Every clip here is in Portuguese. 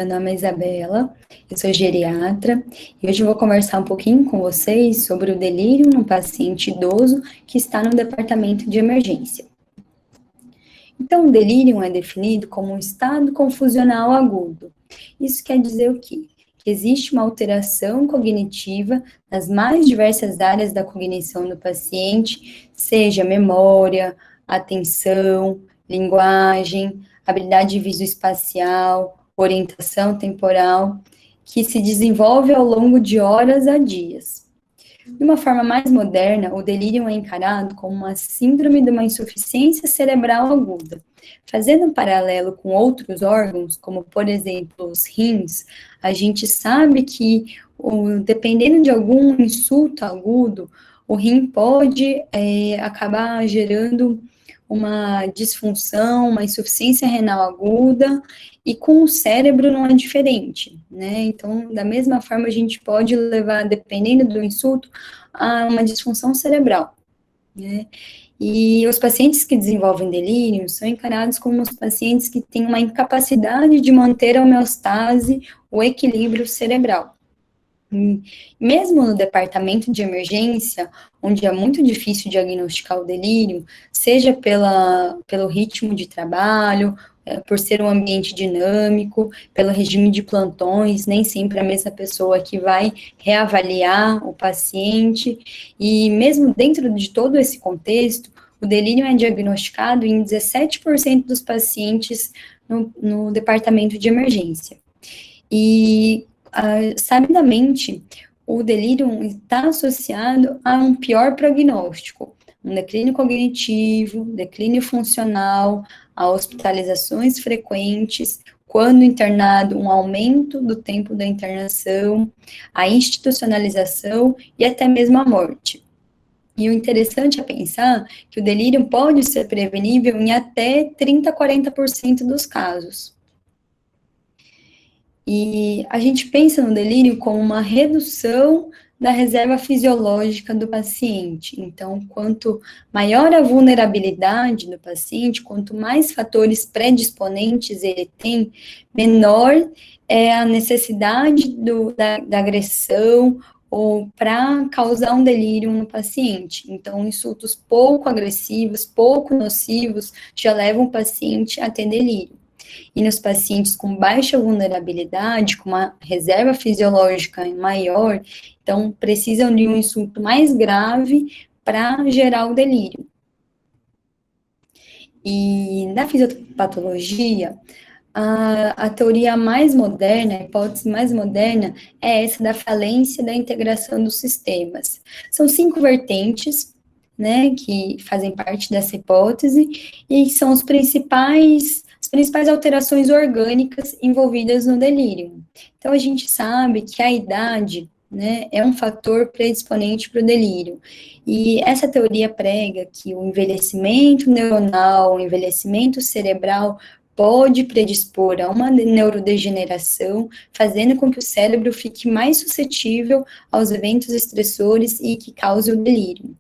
Meu nome é Isabela, eu sou geriatra e hoje eu vou conversar um pouquinho com vocês sobre o delírio no paciente idoso que está no departamento de emergência. Então, o delírio é definido como um estado confusional agudo. Isso quer dizer o quê? Que existe uma alteração cognitiva nas mais diversas áreas da cognição do paciente, seja memória, atenção, linguagem, habilidade visoespacial, orientação temporal, que se desenvolve ao longo de horas a dias. De uma forma mais moderna, o delírio é encarado como uma síndrome de uma insuficiência cerebral aguda. Fazendo um paralelo com outros órgãos, como por exemplo os rins, a gente sabe que, dependendo de algum insulto agudo, o rim pode acabar gerando uma disfunção, uma insuficiência renal aguda, e com o cérebro não é diferente, né? Então, da mesma forma, a gente pode levar, dependendo do insulto, a uma disfunção cerebral, né? E os pacientes que desenvolvem delírio são encarados como os pacientes que têm uma incapacidade de manter a homeostase, o equilíbrio cerebral. Mesmo no departamento de emergência, onde é muito difícil diagnosticar o delírio, seja pelo ritmo de trabalho, por ser um ambiente dinâmico, pelo regime de plantões, nem sempre a mesma pessoa que vai reavaliar o paciente, e mesmo dentro de todo esse contexto, o delírio é diagnosticado em 17% dos pacientes no departamento de emergência. E sabidamente, o delírio está associado a um pior prognóstico, um declínio cognitivo, declínio funcional, a hospitalizações frequentes, quando internado, um aumento do tempo da internação, a institucionalização e até mesmo a morte. E o interessante é pensar que o delírio pode ser prevenível em até 30 a 40% dos casos. E a gente pensa no delírio como uma redução da reserva fisiológica do paciente. Então, quanto maior a vulnerabilidade do paciente, quanto mais fatores predisponentes ele tem, menor é a necessidade da agressão ou para causar um delírio no paciente. Então, insultos pouco agressivos, pouco nocivos, já levam o paciente a ter delírio. E nos pacientes com baixa vulnerabilidade, com uma reserva fisiológica maior, então precisam de um insulto mais grave para gerar o delírio. E na fisiopatologia, a teoria mais moderna, a hipótese mais moderna, é essa da falência da integração dos sistemas. São 5 vertentes, né, que fazem parte dessa hipótese, e são as principais alterações orgânicas envolvidas no delírio. Então, a gente sabe que a idade, né, é um fator predisponente para o delírio. E essa teoria prega que o envelhecimento neuronal, o envelhecimento cerebral, pode predispor a uma neurodegeneração, fazendo com que o cérebro fique mais suscetível aos eventos estressores e que cause o delírio,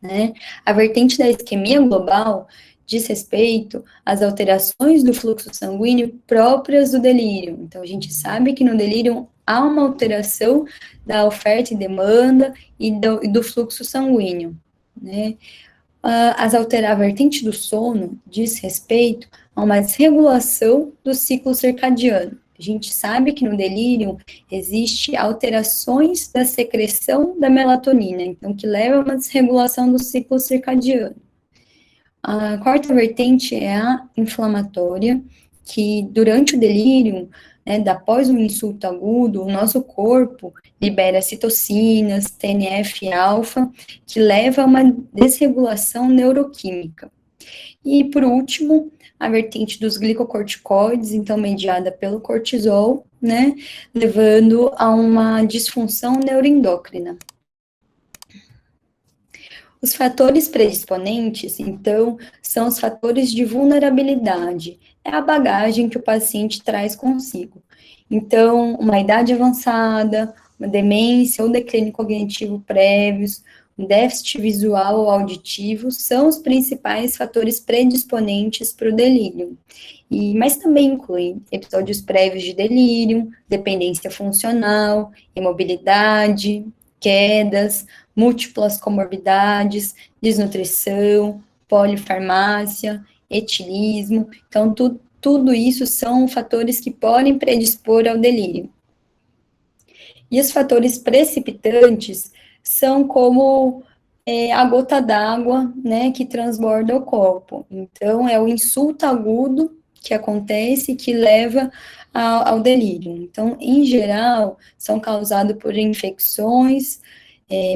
né? A vertente da isquemia global diz respeito às alterações do fluxo sanguíneo próprias do delírio. Então, a gente sabe que no delírio há uma alteração da oferta e demanda e do fluxo sanguíneo, né? A vertente do sono diz respeito a uma desregulação do ciclo circadiano. A gente sabe que no delírio existe alterações da secreção da melatonina, então que leva a uma desregulação do ciclo circadiano. A quarta vertente é a inflamatória, que durante o delírio, né, após um insulto agudo, o nosso corpo libera citocinas, TNF-alfa, que leva a uma desregulação neuroquímica. E, por último, a vertente dos glicocorticoides, então mediada pelo cortisol, né, levando a uma disfunção neuroendócrina. Os fatores predisponentes, então, são os fatores de vulnerabilidade, é a bagagem que o paciente traz consigo. Então, uma idade avançada, uma demência ou declínio cognitivo prévios, um déficit visual ou auditivo, são os principais fatores predisponentes para o delírio. Mas também inclui episódios prévios de delírio, dependência funcional, imobilidade, quedas, múltiplas comorbidades, desnutrição, polifarmácia, etilismo. Então, tudo isso são fatores que podem predispor ao delírio. E os fatores precipitantes são como a gota d'água, né, que transborda o corpo. Então, é o insulto agudo que acontece que leva ao delírio. Então, em geral, são causados por infecções,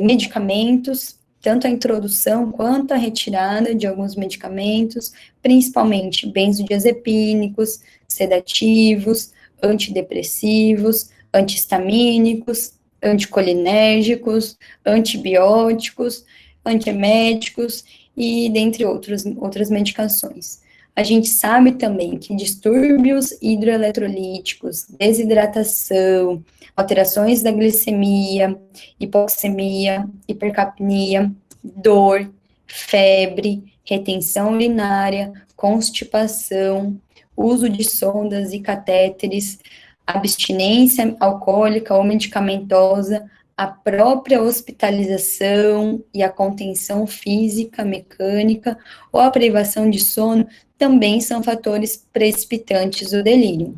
medicamentos, tanto a introdução quanto a retirada de alguns medicamentos, principalmente benzodiazepínicos, sedativos, antidepressivos, antihistamínicos, anticolinérgicos, antibióticos, antieméticos e dentre outras medicações. A gente sabe também que distúrbios hidroeletrolíticos, desidratação, alterações da glicemia, hipoxemia, hipercapnia, dor, febre, retenção urinária, constipação, uso de sondas e catéteres, abstinência alcoólica ou medicamentosa, a própria hospitalização e a contenção física, mecânica ou a privação de sono também são fatores precipitantes do delírio.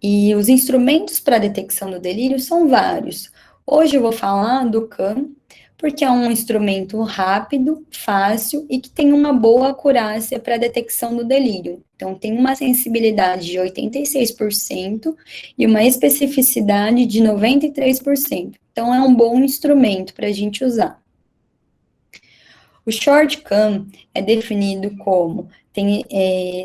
E os instrumentos para a detecção do delírio são vários. Hoje eu vou falar do CAM, porque é um instrumento rápido, fácil e que tem uma boa acurácia para a detecção do delírio. Então, tem uma sensibilidade de 86% e uma especificidade de 93%. Então, é um bom instrumento para a gente usar. O SHORTCAM é definido como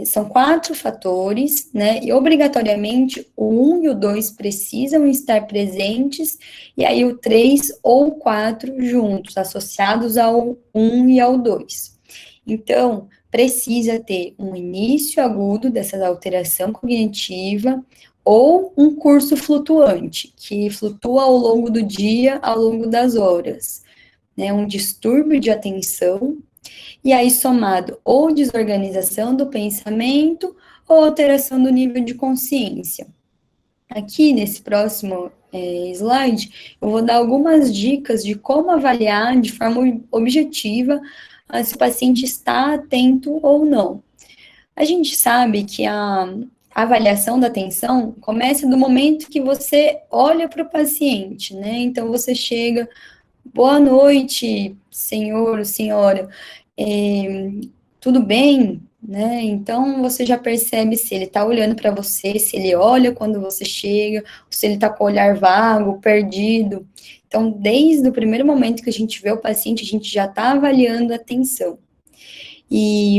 são 4 fatores, né, e obrigatoriamente o 1 e o 2 precisam estar presentes, e aí o 3 ou 4 juntos, associados ao 1 e ao 2. Então, precisa ter um início agudo dessa alteração cognitiva, ou um curso flutuante, que flutua ao longo do dia, ao longo das horas, né, um distúrbio de atenção, e aí somado ou desorganização do pensamento ou alteração do nível de consciência. Aqui, nesse próximo slide, eu vou dar algumas dicas de como avaliar de forma objetiva se o paciente está atento ou não. A gente sabe que a avaliação da atenção começa do momento que você olha para o paciente, né? Então, você chega, boa noite, senhor ou senhora, tudo bem, né? Então, você já percebe se ele está olhando para você, se ele olha quando você chega, ou se ele está com o olhar vago, perdido. Então, desde o primeiro momento que a gente vê o paciente, a gente já está avaliando a atenção.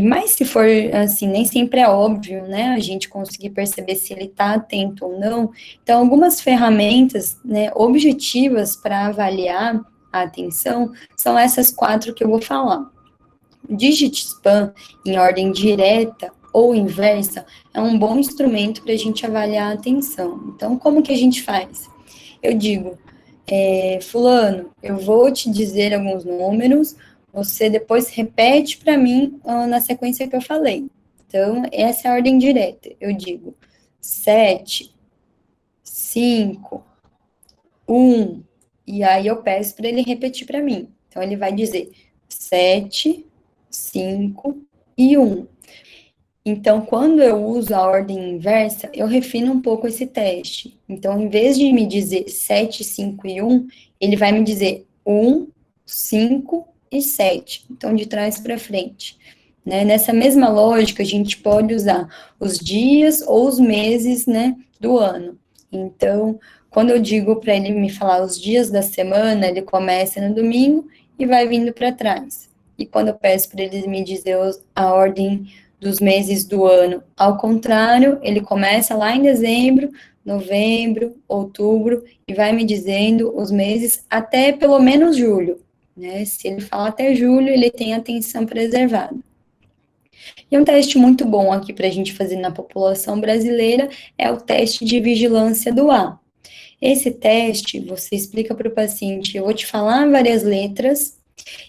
Mas se for, assim, nem sempre é óbvio, né, a gente conseguir perceber se ele está atento ou não. Então, algumas ferramentas, né, objetivas para avaliar a atenção são essas 4 que eu vou falar. O DigitSpan, em ordem direta ou inversa, é um bom instrumento para a gente avaliar a atenção. Então, como que a gente faz? Eu digo, fulano, eu vou te dizer alguns números, você depois repete para mim na sequência que eu falei. Então, essa é a ordem direta. Eu digo 7, 5, 1, e aí eu peço para ele repetir para mim. Então, ele vai dizer 7, 5 e 1. Então, quando eu uso a ordem inversa, eu refino um pouco esse teste. Então, em vez de me dizer 7, 5 e 1, ele vai me dizer 1, 5 e 7. Então, de trás para frente. Né? Nessa mesma lógica, a gente pode usar os dias ou os meses, né, do ano. Então, quando eu digo para ele me falar os dias da semana, ele começa no domingo e vai vindo para trás. E quando eu peço para ele me dizer a ordem dos meses do ano, ao contrário, ele começa lá em dezembro, novembro, outubro, e vai me dizendo os meses até pelo menos julho, né? Se ele fala até julho, ele tem atenção preservada. E um teste muito bom aqui para a gente fazer na população brasileira é o teste de vigilância do A. Esse teste, você explica para o paciente, eu vou te falar várias letras,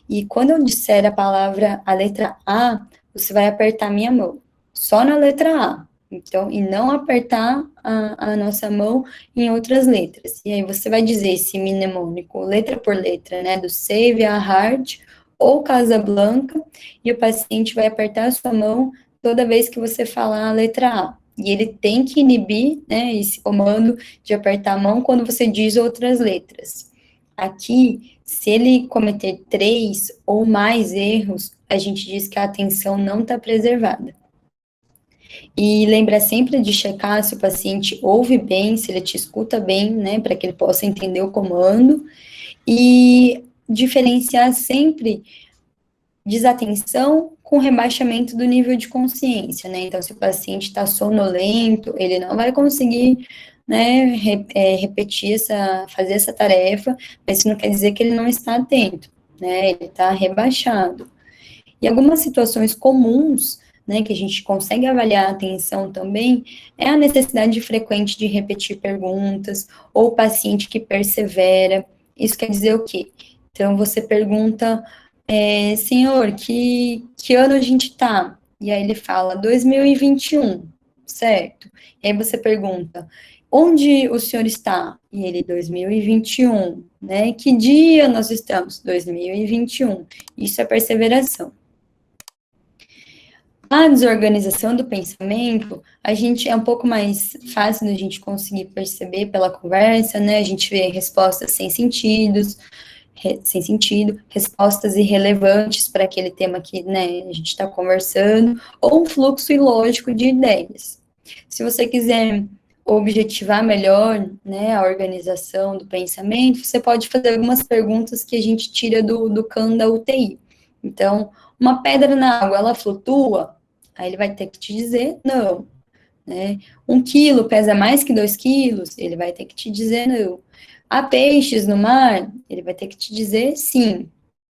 e quando eu disser a letra A, você vai apertar minha mão, só na letra A. Então, e não apertar a nossa mão em outras letras. E aí você vai dizer esse mnemônico, letra por letra, né, do Save a Heart ou Casablanca, e o paciente vai apertar a sua mão toda vez que você falar a letra A. E ele tem que inibir, né, esse comando de apertar a mão quando você diz outras letras. Aqui, se ele cometer 3 ou mais erros, a gente diz que a atenção não está preservada. E lembra sempre de checar se o paciente ouve bem, se ele te escuta bem, né, para que ele possa entender o comando, e diferenciar sempre desatenção com rebaixamento do nível de consciência, né? Então, se o paciente está sonolento, ele não vai conseguir, né, repetir fazer essa tarefa, mas isso não quer dizer que ele não está atento, né? Ele está rebaixado. E algumas situações comuns, né, que a gente consegue avaliar a atenção também, é a necessidade frequente de repetir perguntas, ou o paciente que persevera. Isso quer dizer o quê? Então, você pergunta, senhor, que ano a gente está? E aí ele fala, 2021, certo? E aí você pergunta, onde o senhor está? E ele, 2021, né? Que dia nós estamos? 2021. Isso é perseveração. A desorganização do pensamento, a gente é um pouco mais fácil da gente conseguir perceber pela conversa, né? A gente vê respostas sem sentido, respostas irrelevantes para aquele tema que, né, a gente está conversando, ou um fluxo ilógico de ideias. Se você quiser objetivar melhor, né, a organização do pensamento, você pode fazer algumas perguntas que a gente tira do CAN da UTI. Então, uma pedra na água, ela flutua? Aí ele vai ter que te dizer não, né? 1 quilo pesa mais que 2 quilos? Ele vai ter que te dizer não. Há peixes no mar? Ele vai ter que te dizer sim,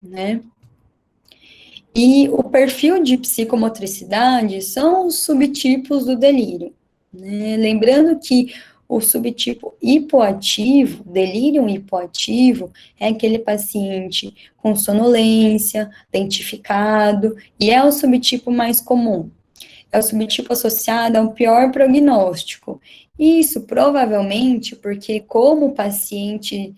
né? E o perfil de psicomotricidade são os subtipos do delírio, né? Lembrando que o subtipo hipoativo, delírio hipoativo, é aquele paciente com sonolência, lentificado, e é o subtipo mais comum. É o subtipo associado a um pior prognóstico. Isso provavelmente porque, como o paciente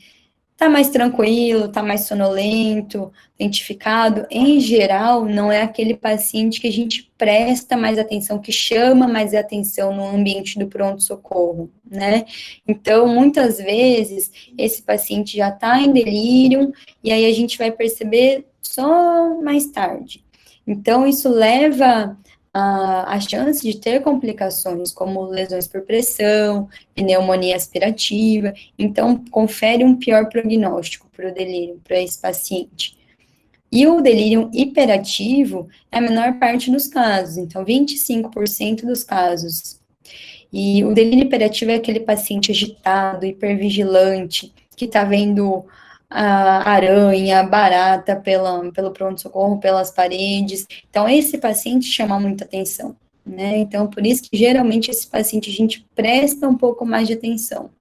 está mais tranquilo, está mais sonolento, lentificado, em geral, não é aquele paciente que a gente presta mais atenção, que chama mais atenção no ambiente do pronto-socorro, né? Então, muitas vezes, esse paciente já está em delírio, e aí a gente vai perceber só mais tarde. Então, isso leva a chance de ter complicações, como lesões por pressão, pneumonia aspirativa, então confere um pior prognóstico para o delírio, para esse paciente. E o delírio hiperativo é a menor parte dos casos, então 25% dos casos. E o delírio hiperativo é aquele paciente agitado, hipervigilante, que está vendo a aranha, barata pelo pronto-socorro, pelas paredes. Então, esse paciente chama muita atenção, né? Então, por isso que geralmente esse paciente a gente presta um pouco mais de atenção.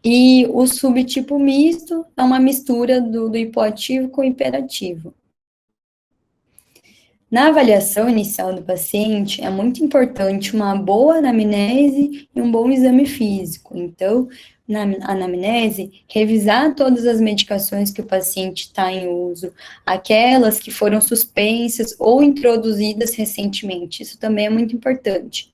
E o subtipo misto é uma mistura do hipoativo com o hiperativo. Na avaliação inicial do paciente, é muito importante uma boa anamnese e um bom exame físico. Então, na anamnese, revisar todas as medicações que o paciente está em uso, aquelas que foram suspensas ou introduzidas recentemente. Isso também é muito importante.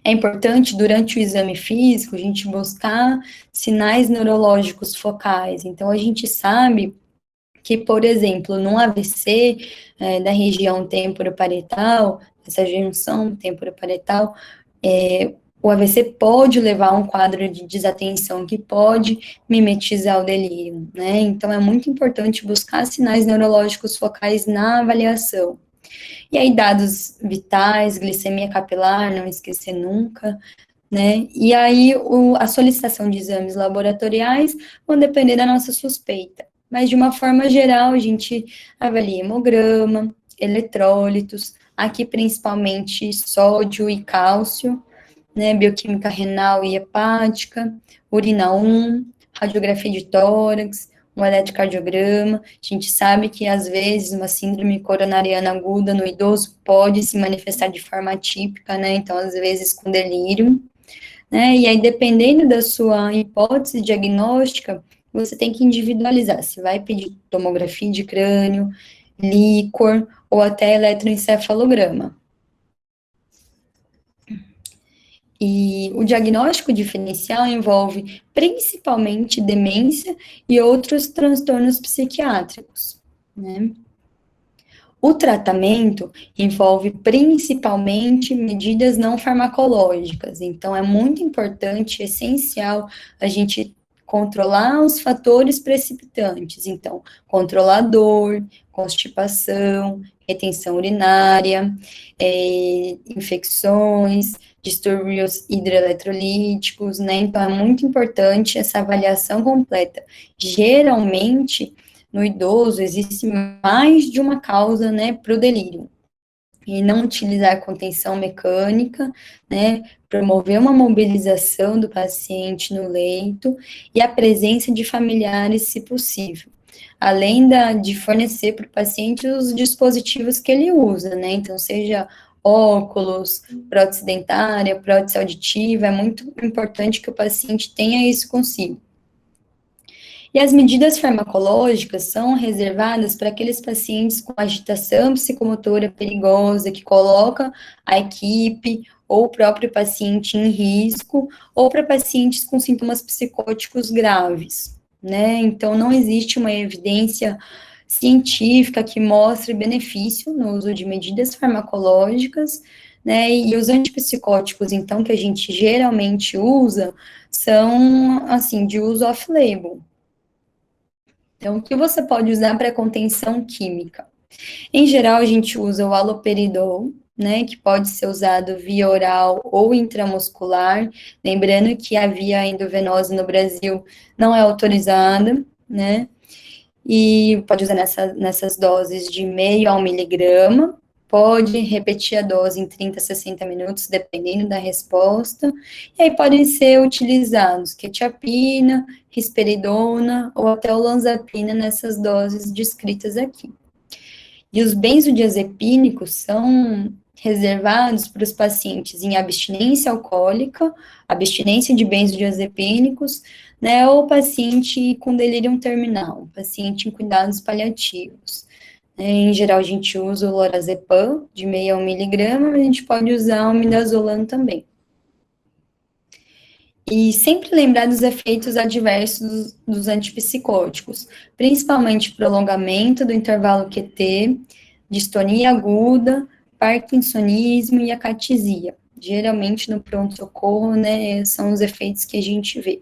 É importante, durante o exame físico, a gente buscar sinais neurológicos focais. Então, a gente sabe que, por exemplo, num AVC da região temporoparietal, essa junção temporoparietal, o AVC pode levar a um quadro de desatenção que pode mimetizar o delírio, né? Então, é muito importante buscar sinais neurológicos focais na avaliação. E aí, dados vitais, glicemia capilar, não esquecer nunca, né? E aí, a solicitação de exames laboratoriais vão depender da nossa suspeita. Mas, de uma forma geral, a gente avalia hemograma, eletrólitos, aqui principalmente sódio e cálcio, né, bioquímica renal e hepática, urina 1, radiografia de tórax, um eletrocardiograma. A gente sabe que, às vezes, uma síndrome coronariana aguda no idoso pode se manifestar de forma atípica, né, então, às vezes, com delírio, né, e aí, dependendo da sua hipótese diagnóstica, você tem que individualizar, se vai pedir tomografia de crânio, líquor, ou até eletroencefalograma. E o diagnóstico diferencial envolve principalmente demência e outros transtornos psiquiátricos, né? O tratamento envolve principalmente medidas não farmacológicas, então é muito importante, essencial, a gente controlar os fatores precipitantes, então, controlar dor, constipação, retenção urinária, infecções, distúrbios hidroeletrolíticos, né, então é muito importante essa avaliação completa. Geralmente, no idoso, existe mais de uma causa, né, para o delírio. E não utilizar contenção mecânica, né, promover uma mobilização do paciente no leito e a presença de familiares, se possível. Além de fornecer para o paciente os dispositivos que ele usa, né, então seja óculos, prótese dentária, prótese auditiva, é muito importante que o paciente tenha isso consigo. E as medidas farmacológicas são reservadas para aqueles pacientes com agitação psicomotora perigosa, que coloca a equipe ou o próprio paciente em risco, ou para pacientes com sintomas psicóticos graves, né? Então, não existe uma evidência científica que mostre benefício no uso de medidas farmacológicas, né? E os antipsicóticos, então, que a gente geralmente usa, são, assim, de uso off-label. Então, o que você pode usar para contenção química? Em geral, a gente usa o haloperidol, né, que pode ser usado via oral ou intramuscular, lembrando que a via endovenosa no Brasil não é autorizada, né, e pode usar nessas doses de meio a 1 miligrama, pode repetir a dose em 30 a 60 minutos, dependendo da resposta, e aí podem ser utilizados quetiapina, risperidona ou até olanzapina nessas doses descritas aqui. E os benzodiazepínicos são reservados para os pacientes em abstinência alcoólica, abstinência de benzodiazepínicos, né, ou paciente com delírio terminal, paciente em cuidados paliativos. Em geral, a gente usa o lorazepam, de meio a 1 miligrama, mas a gente pode usar o midazolam também. E sempre lembrar dos efeitos adversos dos antipsicóticos, principalmente prolongamento do intervalo QT, distonia aguda, parkinsonismo e acatisia. Geralmente no pronto-socorro, né, são os efeitos que a gente vê.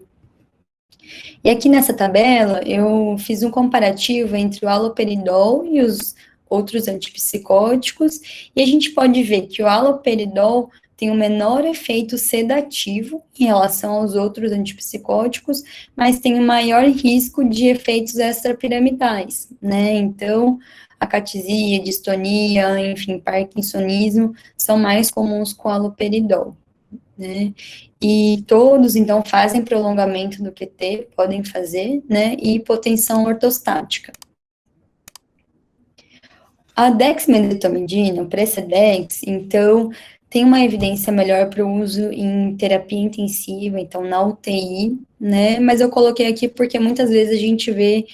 E aqui nessa tabela, eu fiz um comparativo entre o haloperidol e os outros antipsicóticos, e a gente pode ver que o haloperidol tem um menor efeito sedativo em relação aos outros antipsicóticos, mas tem um maior risco de efeitos extrapiramidais, né? Então, acatisia, distonia, enfim, parkinsonismo são mais comuns com o haloperidol, né? E todos, então, fazem prolongamento do QT, podem fazer, né? E hipotensão ortostática. A dexmedetomidina, o Precedex, então, tem uma evidência melhor para o uso em terapia intensiva, então, na UTI, né? Mas eu coloquei aqui porque muitas vezes a gente vê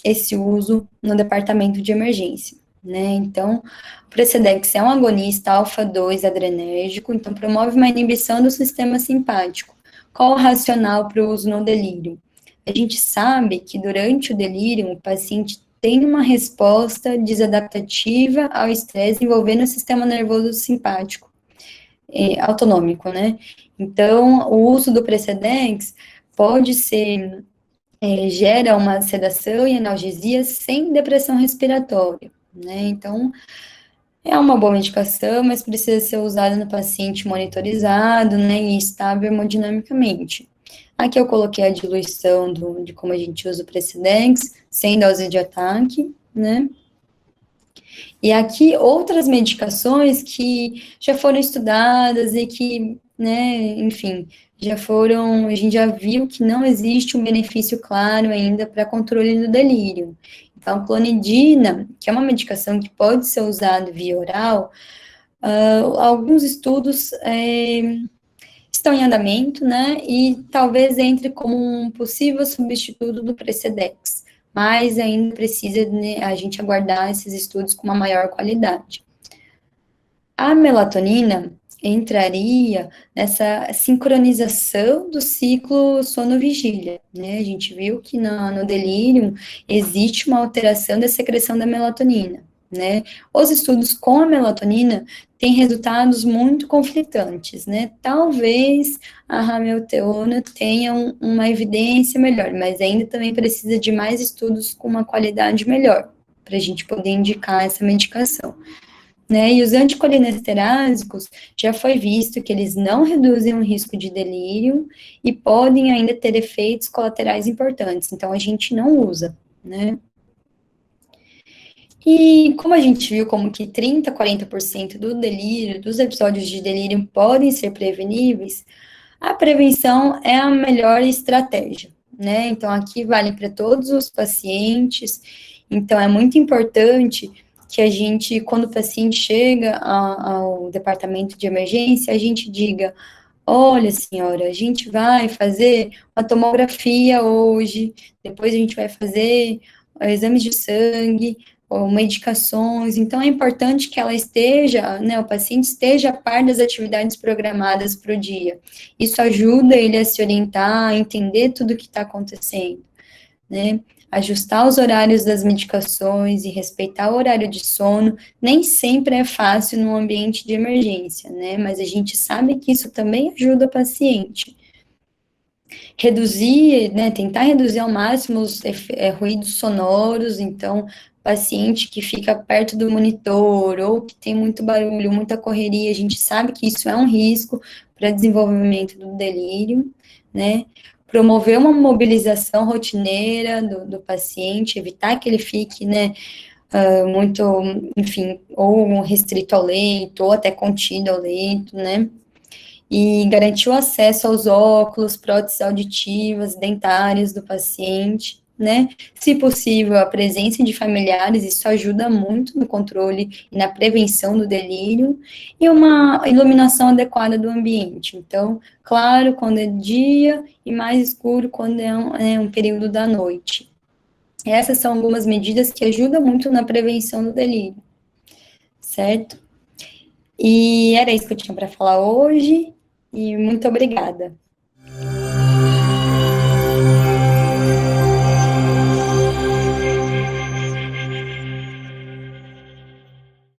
esse uso no departamento de emergência, né? Então, o Precedex é um agonista alfa-2 adrenérgico, então promove uma inibição do sistema simpático. Qual o racional para o uso no delírio? A gente sabe que durante o delírio, o paciente tem uma resposta desadaptativa ao estresse envolvendo o sistema nervoso simpático, autonômico, né? Então, o uso do Precedex pode ser gera uma sedação e analgesia sem depressão respiratória, né? Então, é uma boa medicação, mas precisa ser usada no paciente monitorizado, né, e estável hemodinamicamente. Aqui eu coloquei a diluição de como a gente usa o Precedex, sem dose de ataque, né? E aqui outras medicações que já foram estudadas e que né, enfim, a gente já viu que não existe um benefício claro ainda para controle do delírio. Então, a clonidina, que é uma medicação que pode ser usada via oral, alguns estudos estão em andamento, né, e talvez entre como um possível substituto do Precedex, mas ainda precisa, né, a gente aguardar esses estudos com uma maior qualidade. A melatonina entraria nessa sincronização do ciclo sono-vigília, né? A gente viu que no delírio existe uma alteração da secreção da melatonina, né? Os estudos com a melatonina têm resultados muito conflitantes, né? Talvez a ramelteona tenha uma evidência melhor, mas ainda também precisa de mais estudos com uma qualidade melhor, para a gente poder indicar essa medicação. Né, e os anticolinesterásicos, já foi visto que eles não reduzem o risco de delírio e podem ainda ter efeitos colaterais importantes, então a gente não usa, né. E como a gente viu como que 30, 40% do delírio, dos episódios de delírio podem ser preveníveis, a prevenção é a melhor estratégia, né, então aqui vale para todos os pacientes, então é muito importante que a gente, quando o paciente chega ao departamento de emergência, a gente diga, olha, senhora, a gente vai fazer uma tomografia hoje, depois a gente vai fazer exames de sangue, ou medicações, então é importante que ela esteja, né, o paciente esteja a par das atividades programadas para o dia. Isso ajuda ele a se orientar, a entender tudo o que está acontecendo, né? Ajustar os horários das medicações e respeitar o horário de sono nem sempre é fácil no ambiente de emergência, né? Mas a gente sabe que isso também ajuda o paciente. Reduzir, né, tentar reduzir ao máximo os ruídos sonoros, então, paciente que fica perto do monitor ou que tem muito barulho, muita correria, a gente sabe que isso é um risco para desenvolvimento do delírio, né? Promover uma mobilização rotineira do paciente, evitar que ele fique, né, muito, enfim, ou restrito ao leito, ou até contido ao leito, né? E garantir o acesso aos óculos, próteses auditivas, dentárias do paciente, né? Se possível, a presença de familiares, isso ajuda muito no controle e na prevenção do delírio, e uma iluminação adequada do ambiente. Então, claro quando é dia e mais escuro quando é um período da noite. Essas são algumas medidas que ajudam muito na prevenção do delírio, certo? E era isso que eu tinha para falar hoje, e muito obrigada.